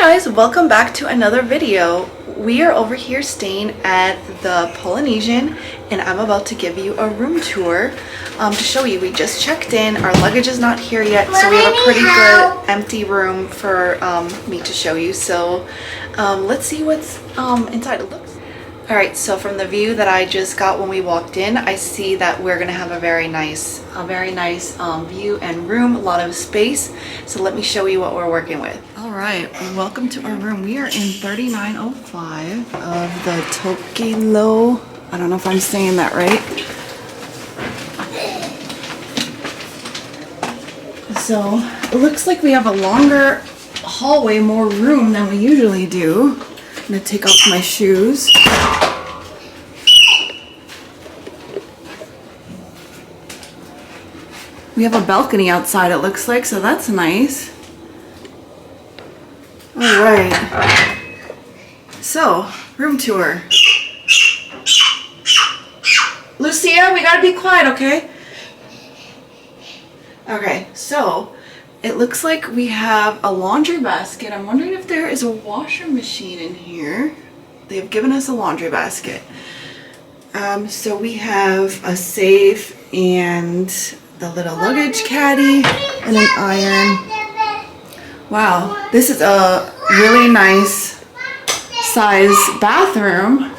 Guys, welcome back to another video. We are over here staying at the Polynesian and I'm about to give you a room tour to show you. We just checked in, our luggage is not here yet, so we have a pretty good empty room for me to show you. So let's see what's inside. It looks alright. So from the view that I just got when we walked in, I see that we're gonna have a very nice view and room, a lot of space. So let me show you what we're working with. Alright, welcome to our room. We are in 3905 of the Tokelau. I don't know if I'm saying that right. So it looks like we have a longer hallway, more room than we usually do. I'm gonna take off my shoes. We have a balcony outside, it looks like, so that's nice. Alright, so room tour. Lucia, we gotta be quiet, okay? Okay, so it looks like we have a laundry basket. I'm wondering if there is a washer machine in here. They've given us a laundry basket. So we have a safe and the little luggage caddy and an iron. Wow, this is a really nice size bathroom,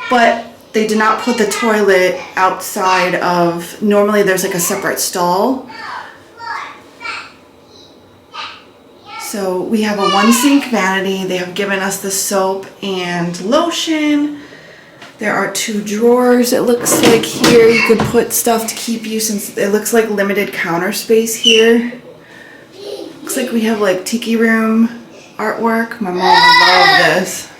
but they did not put the toilet outside of, normally there's like a separate stall. So we have a one sink vanity. They have given us the soap and lotion. There are two drawers, it looks like here. You could put stuff to keep you, since it looks like limited counter space here. Looks like we have like tiki room artwork. My mom would love this.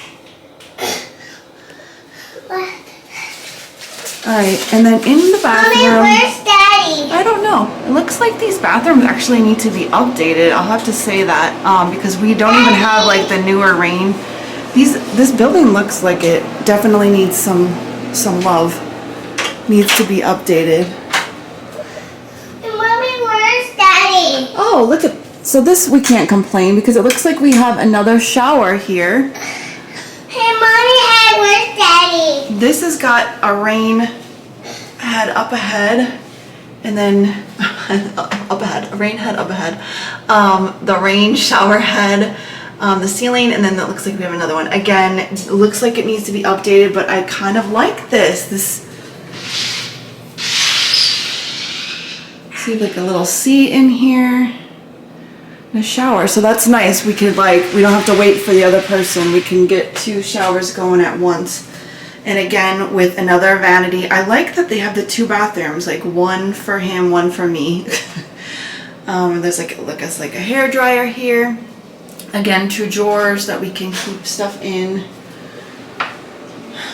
Alright, and then in the bathroom, Mommy, where's Daddy? I don't know. It looks like these bathrooms actually need to be updated. I'll have to say that because we don't even have like the newer rain. This building looks like it definitely needs some love. Needs to be updated. Mommy, where's Daddy? Oh, look at, so this we can't complain because it looks like we have another shower here. Hey, Mommy, hey, where's Daddy? This has got a rain head up ahead, and then up ahead, a rain head up ahead, the rain shower head, the ceiling, and then it looks like we have another one. Again, it looks like it needs to be updated, but I kind of like this. See, like a little seat in here. A shower, so that's nice. We could we don't have to wait for the other person. We can get two showers going at once. And again, with another vanity. I like that they have the two bathrooms, like one for him, one for me. There's like a hair dryer here. Again, two drawers that we can keep stuff in.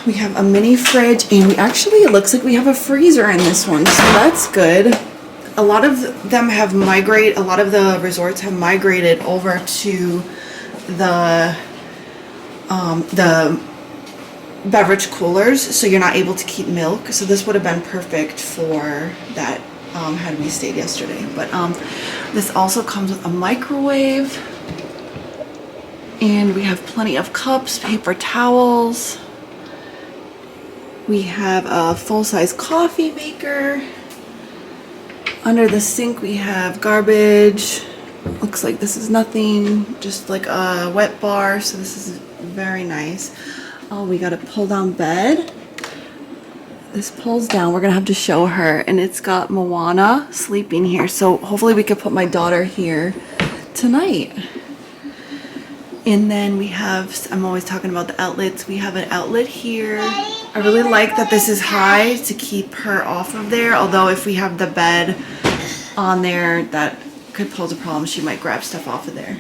We have a mini fridge, and it looks like we have a freezer in this one, so that's good. A lot of them have migrated, a lot of the resorts have migrated over to the beverage coolers, so you're not able to keep milk. So this would have been perfect for that had we stayed yesterday. But this also comes with a microwave, and we have plenty of cups, paper towels. We have a full-size coffee maker. Under the sink we have garbage. Looks like this is nothing, just like a wet bar, so this is very nice. Oh, we got a pull down bed. This pulls down, we're gonna have to show her, and it's got Moana sleeping here, so hopefully we could put my daughter here tonight. And then we have, I'm always talking about the outlets, we have an outlet here. I really like that this is high to keep her off of there, although if we have the bed on there, that could pose a problem. She might grab stuff off of there.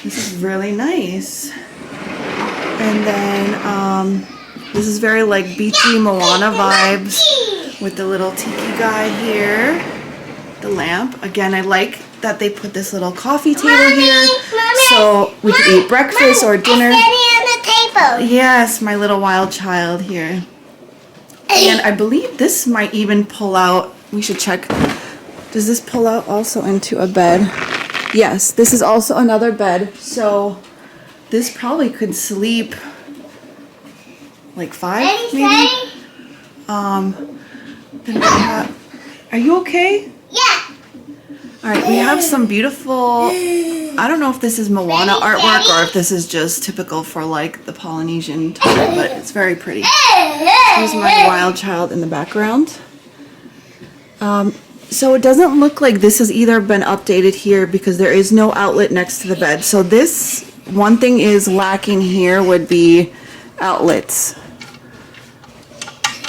This is really nice. And then this is very like beachy Moana vibes with the little tiki guy here, the lamp. Again, I like that they put this little coffee table here, so we could eat breakfast or dinner. Daddy on the table. Yes, my little wild child here. And I believe this might even pull out. We should check. Does this pull out also into a bed? Yes, this is also another bed. So this probably could sleep like 5 maybe. Then we have, are you okay? Yeah. All right, we have some beautiful, I don't know if this is Moana artwork or if this is just typical for like the Polynesian type, but it's very pretty. Here's my wild child in the background. So it doesn't look like this has either been updated here because there is no outlet next to the bed. So this, one thing is lacking here would be outlets.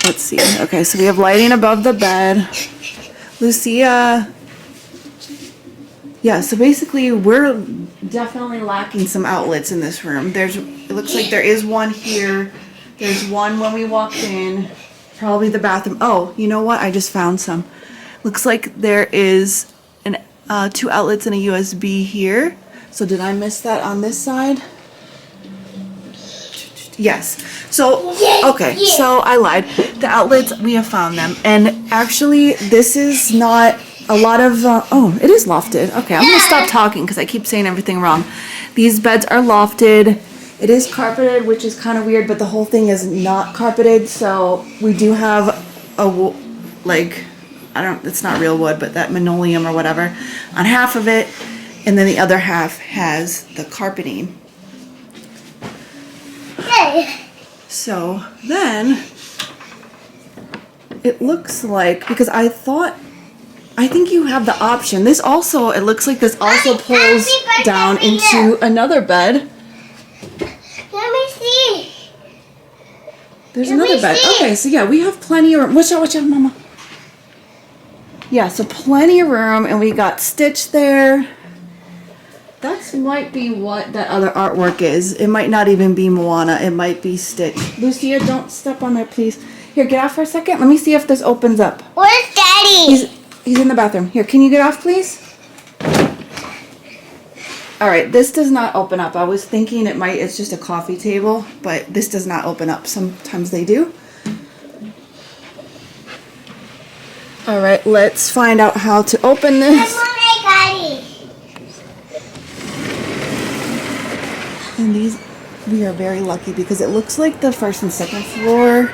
Let's see. Okay, so we have lighting above the bed. Lucia. Yeah, so basically we're definitely lacking some outlets in this room. It looks like there is one here. There's one when we walked in. Probably the bathroom. Oh, you know what? I just found some. Looks like there is 2 outlets and a USB here. So did I miss that on this side? Yes. So, okay, so I lied. The outlets, we have found them. And actually, this is not a lot of, oh, it is lofted. Okay, I'm going to stop talking because I keep saying everything wrong. These beds are lofted. It is carpeted, which is kind of weird, but the whole thing is not carpeted. So we do have it's not real wood, but that linoleum or whatever on half of it. And then the other half has the carpeting. So then it looks like, because I think you have the option. This also, it looks like this also pulls down into another bed. Let me see. There's another bed. Okay, so yeah, we have plenty of room. Watch out, mama. Yeah, so plenty of room, and we got Stitch there. That might be what that other artwork is. It might not even be Moana. It might be Stitch. Lucia, don't step on there, please. Here, get off for a second. Let me see if this opens up. Where's Daddy? He's in the bathroom. Here, can you get off, please? All right, this does not open up. I was thinking it's just a coffee table, but this does not open up. Sometimes they do. All right, let's find out how to open this. And these, we are very lucky because it looks like the first and second floor,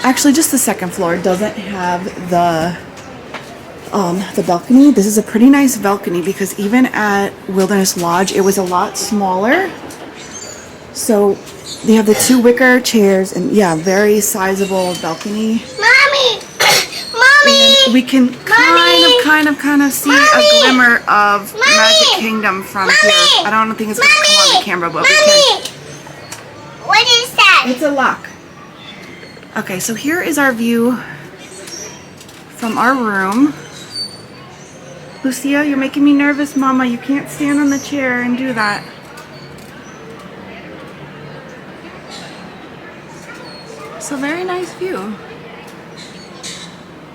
actually just the second floor doesn't have the balcony. This is a pretty nice balcony because even at Wilderness Lodge, it was a lot smaller. So they have the 2 wicker chairs and yeah, very sizable balcony. Mommy! And we can kind of see a glimmer of Magic Kingdom from here. I don't think it's going to come on the camera, but we can. What is that? It's a lock. Okay, so here is our view from our room. Lucia, you're making me nervous, Mama. You can't stand on the chair and do that. So very nice view.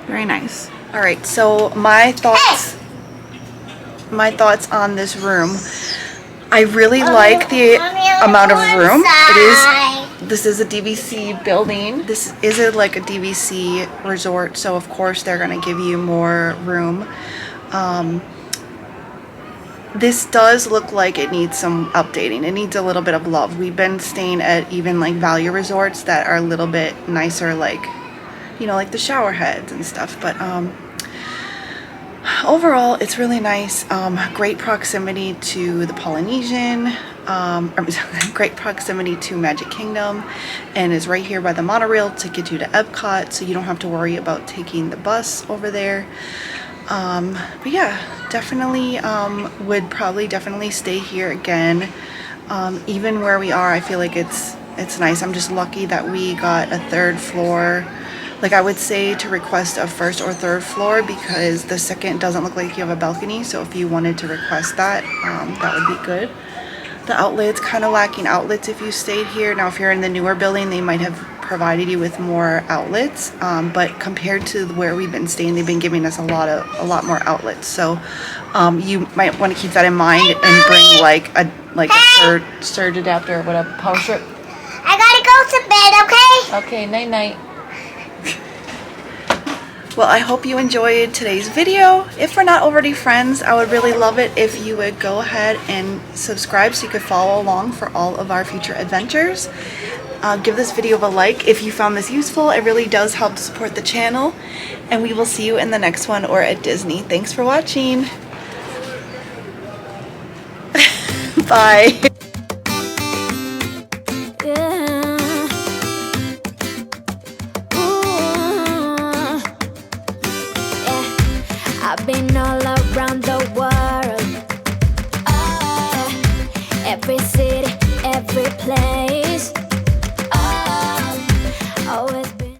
Very nice. All right, so my thoughts on this room. I really like the amount of room. This is a DVC building. This is like a DVC resort, so of course they're gonna give you more room. This does look like it needs some updating. It needs a little bit of love. We've been staying at even like value resorts that are a little bit nicer, like, you know, like the shower heads and stuff, but overall it's really nice. Great proximity to the Polynesian, great proximity to Magic Kingdom, and is right here by the monorail to get you to Epcot, so you don't have to worry about taking the bus over there. But yeah, definitely would probably definitely stay here again. Even where we are, I feel like it's nice. I'm just lucky that we got a 3rd floor. Like, I would say to request a 1st or 3rd floor because the 2nd doesn't look like you have a balcony. So if you wanted to request that, that would be good. The outlets, kind of lacking outlets if you stayed here. Now, if you're in the newer building, they might have provided you with more outlets. But compared to where we've been staying, they've been giving us a lot more outlets. So you might want to keep that in mind and bring like a surge adapter or whatever, power strip. I gotta go to bed, okay? Okay, night night. Well, I hope you enjoyed today's video. If we're not already friends, I would really love it if you would go ahead and subscribe so you could follow along for all of our future adventures. Give this video a like if you found this useful. It really does help to support the channel. And we will see you in the next one or at Disney. Thanks for watching. Bye. I've been all around the world, every city.